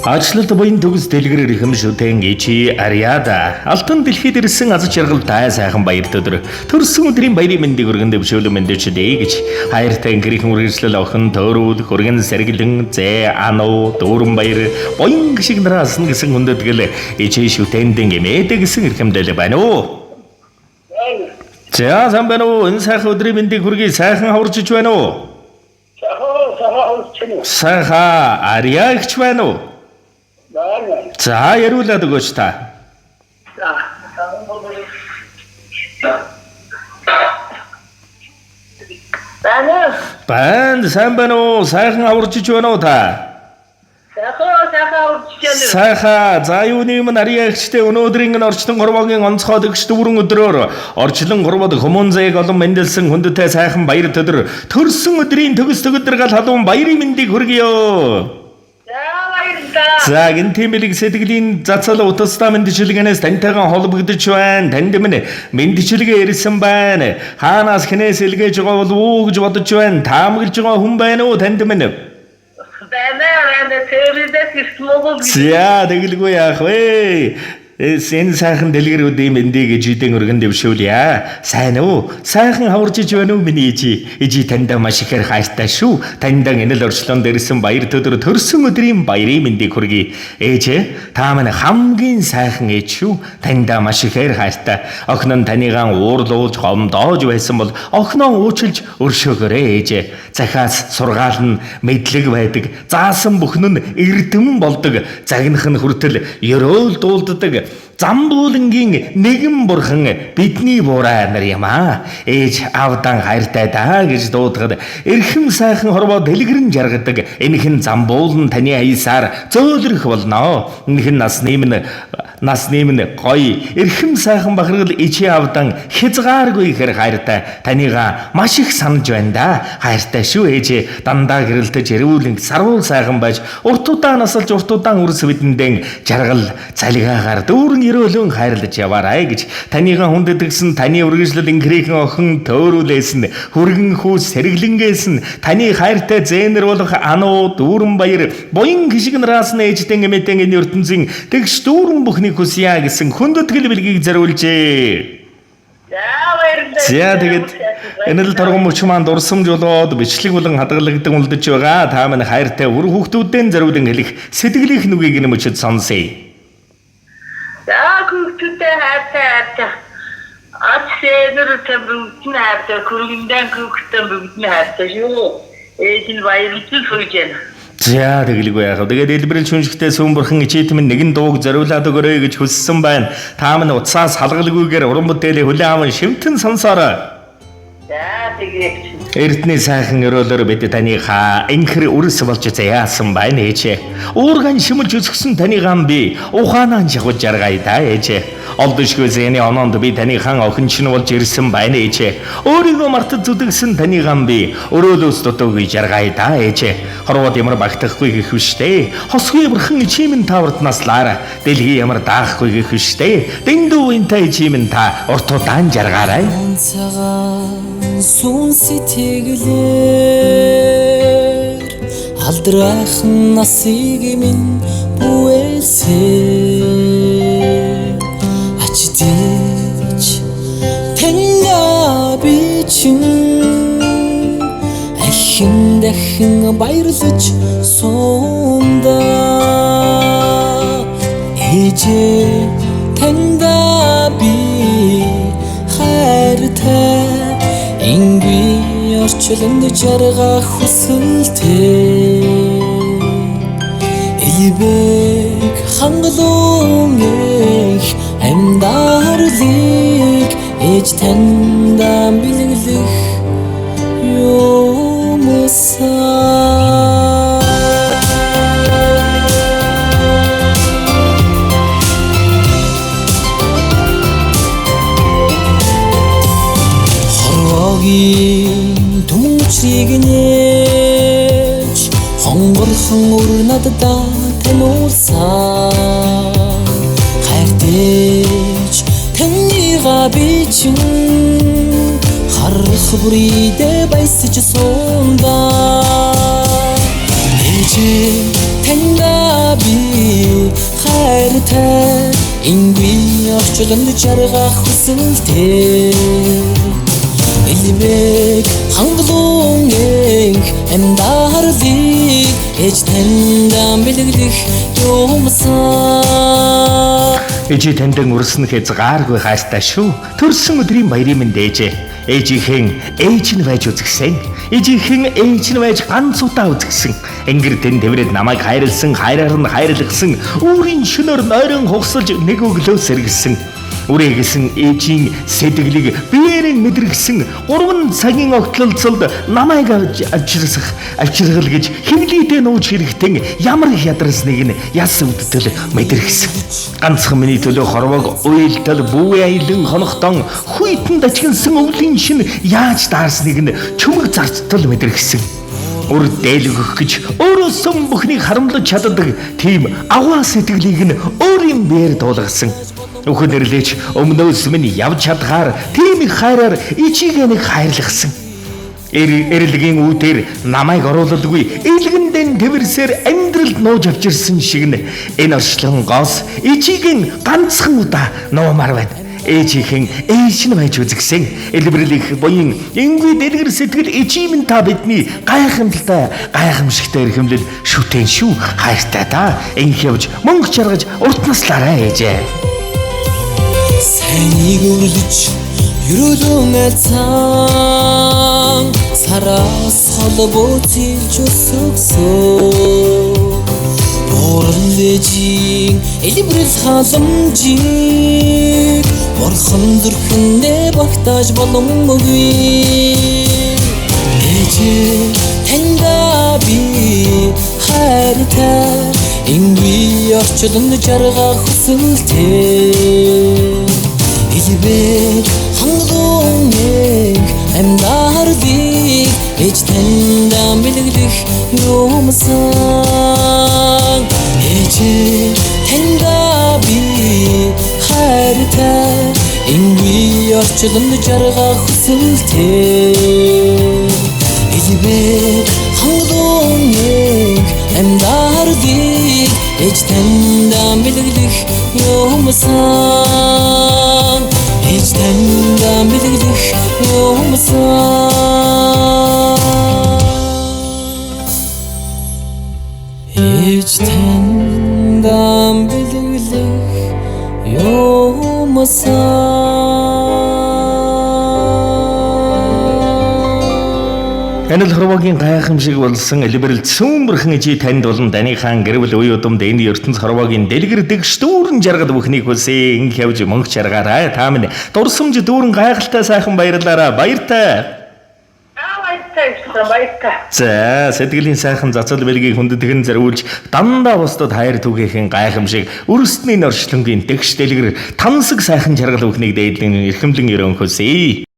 Ажлалт буян төгс дэлгэрэр ихэмшүүтэн ичи ариада алтан дэлхийд ирсэн аз жаргалтай сайхан баярт өдөр төрсөн өдрийн баярын мэндийг өргөн дэвшүүлэн мэндчилээ гэж хайртай гэрхэн үргэлжлэл охин төөрүүд хөргөн сэргэлэн зэ ануу дүүрэн баяр буян гişиг нараас нь гэсэн хүндэтгэл ичи шүтэндэн эмээдэ гэсэн эрхэмдэл байна уу. За самбано энэ сайхан өдрийн мэндийг хүргэе сайхан хаварчиж байна уу. Сайхан ариагч байна уу. За яриулаад өгөөч та. Бан сайн байна уу? Сайхан аварчиж байна уу та? Сайхан за юуны юм ариагчтэй өнөөдрийн орчлон горвогийн онцгой дэгч дүүрэн өдрөөр орчлон горвод хүмүүнзээг олон мэндэлсэн хүндтэй сайхан баяр өдөр төрсөн өдрийн төгс төгөдөр гал халуун баярын мэндийг хүргэё. За гин тиймэлэг сэтгэлийн зацал утастай мэндчилгээнээс таньтайгаа холбогдож байна. Танд минь мэндчилгээ ирсэн байна. Хаанаас хинээс илгээж байгаа бол уу гэж бодож байна. Таамаглаж байгаа хүн байна уу танд минь? За тэгэлгүй яах вэ? Энэ сайхан дэлгэрүүдийн мэндийг ижидэн өргөн дэвшүүлье. Сайн уу? Сайхан хаварчиж байна уу миний ижи? Ижи тандаа маш ихээр хайртай шүү. Тандаа энэ л орчлон дэрсэн баяр өдөр төрсөн өдрийн баярын мэндийг хүргэе. Ээжээ, та минь хамгийн сайхан ээж шүү. Тандаа маш ихээр хайртай. Охин нь танийгаа уурлуулж, гомдоож байсан бол охиноо уучлж өршөөгөөрэй ээжээ. Захаас сургаал нь мэдлэг байдаг. Заасан бүхэн нь эрдэм болдог. Загнах нь хүртэл ёроол дуулддаг. Замбуулангийн нэгэн бурхан бидний буурай нар юм аа. Ээж авдан хайртай даа гэж дуудахад эрхэм сайхан хорвоо дэлгэрэн жаргадаг. Энэхэн замбуулан таны аясаар зөөлрөх болно. Энэхэн насны минь гоё эрхэм сайхан бахархал ичи авдан хязгааргүй ихэр хайртай. Танийгаа маш их санаж байна да. Хайртай шүү ээжээ. Дандаа гэрэлтэж эрүүлэн сарвал сайхан байж урт удаан насалж урт удаан үрс бидэндэн жаргал цалигаагаар дүүрэн өрөөлөн хайрлаж яваарай гэж танийгаа хүндэтгсэн таны үргэлжлэл инкрэхэн охин төөрүүлээс нь хүргэн хүүс сэргэлэнгээс нь таны хайртай зээнэр болох ануу дүүрэн баяр буян гişиг нараас нь ээжтэн эмэтэн энэ ертөнцийн тэгш дүүрэн бүхний хүсье гэсэн хүндэтгэл бэлгийг зориулжээ. За тэгээд энэ л торгон мөч маань дурсамж болоод бичлэг болон хадгалагдсан үлдэж байгаа. Та минь хайртай үр хүүхдүүдэн зориулан хэлэх сэтгэлийнх нүгийг энэ мөчөд сонсъё. За хүүхдүүдээ хайртай Ачсэнэр тамбрын хайртай күргэндэн хүүхдэн бүгдний хайртай шүү. Ээж нь баярлж хүрж байна. За тэгэлгүй яах вэ? Тэгээд элбэрэл шүнжигтэй сүм бурхан ичээт минь нэгэн дууг зориулаад өгөрэй гэж хүссэн байна. Та минь уцаас халгалгүйгээр уран бүтээлээ хүлээн аван шимтэн сонсоорой. За тэгээд Эрдний сайхан өрөөлөөр бид танийхаа инхэр үрс болж заяасан байна ээжээ. Уурган шимэлж өсгсөн танийгаа би ухаанаа жагж жаргая да ээжээ. Олдошгүй зэний оноонд би танийхан охин чинь болж ирсэн байна ээжээ. Өөрийгөө мартаж зүдгсэн танийгаа би өрөөлөөс дутуугүй жаргая да ээжээ. Хорвоод ямар багтахгүй гэх хүштэй. Хосгүй бурхан ичимэн таварт наслаараа. Дэлхий ямар даахгүй гэх хүштэй. Дэндүү интай ичимэн та урт удаан жаргаарай. Сүүн сэтгэлээр алдрайхан насыг минь бүэлсээ ачдич танья би чин ахин дахин баярлаж сундаа ээжээ таньда би хайртай инги орчлонд жаргах хүсэлтэй эйбэг хангалуун их амьдаарлыг ээж таньда бэлгэлэх юмсаа түмчрийг нээж хонгорхон өр надад тануулсан хайртэж таньгаа би чин харах бүрийдээ баясаж сундаа ээжээ таньда би хайртай ингийн орчлонд жаргах хүсэлтэй Элбэг хангалуун амьдаарлыг ээж таньдан бэлгэлэх юмсан Ээжи таньдан урсан хязгааргүй хайстай шүү. Төрсөн өдрийн баярын мэнд ээжээ. Ээжийнхэн ээж нь байж үзгсэн. Ээжийнхэн ээж нь байж ганц удаа үзгсэн. Ингэр тэн тэврээд намайг хайрлсан, хайраар нь хайрлагсан. Үүрийн шөнөөр нойрон хугасалж нэг өглөө сэргэлсэн. Үрээгэсэн ээжийн сэтгэлийг биеэрээ мэдрэгсэн 3 цагийн огтлолцолд намайг авчиргал гэж хөвлөдөө нууж хэрэгтэн ямар их ядарсныг нь яс өвдтөл мэдрэгсэн. Ганцхан миний төлөө хорвоог уйлтал бүү аялан хонохдон хүйтэн дачгинсан өвлийн шин яаж даарсныг нь чөмөг зарцтал мэдрэгсэн. Ур дээлгөх гэж өөрөөсөө бүхнийг харамлаж чаддаг тийм аваа сэтгэлийг нь өөрийн биеэр дуулгасан. Өхөн нэрлэж өмнөөс минь явж чадхаар тийм их хайраар ичигээ нэг хайрлагсан. Эрэлгийн үүдээр намайг оруулалгүй илгэндэн тэвэрсээр амьдралд нууж авчирсан шиг нь энэ орчлонгоос ичигийн ганцхан удаа нуумаар байна. Ээжийнхэн ээж нь байж үзгсэн. Элбэрлэх буян энгүй дэлгэр сэтгэл ичимэн та бидний гайхамшигтай эрхэмлэл шүтэн шүү хайртай та энх явж мөнгө чаргаж урт наслаарай ээжээ. Сайныг өрлөж ерөөлөн ацаан сараас холбооцолж өсөксөө Борон лэжийн элбэрэл халамжийг Борхон зүрхэндээ багтааж боломгүй Ээжээ таньда би хайртай Ингүй орчлонд жаргах хүсэлтэй Элбэг хангалуун амьдаарлыг ээж таньдан бэлгэлэх юмсан Ээжээ таньда би хайртай ингүй орчлонд жаргах хүсэлтэй Элбэг хангалуун амьдаарлыг ээж таньдан бэлгэлэх юмсан Ээж таньдан бэлгэлэх юмсан Ээж таньдан бэлгэлэх юмсан Энэ л хорвогийн гайхамшиг болсон элбэрэл цөмбөрхөн ижи танд болон данийхан гэрвэл үе удамд энэ ертөнц хорвогийн дэлгэр дэгш дүүрэн жаргал бүхнийг хүсээ инх явж мөнгө чаргаарай та минь дурсамж дүүрэн гайхалтай сайхан баярлаарай баяртай баяртай. За сэтгэлийн сайхан цацал бэлгийг хүндэтгэн зориулж дандаа бусдад хайр түгээхэн гайхамшиг өрсдний орчлонгийн дэгш дэлгэр тансаг сайхан жаргал бүхнийг дээдлэн эрхэмлэн өрөөнхөөсэй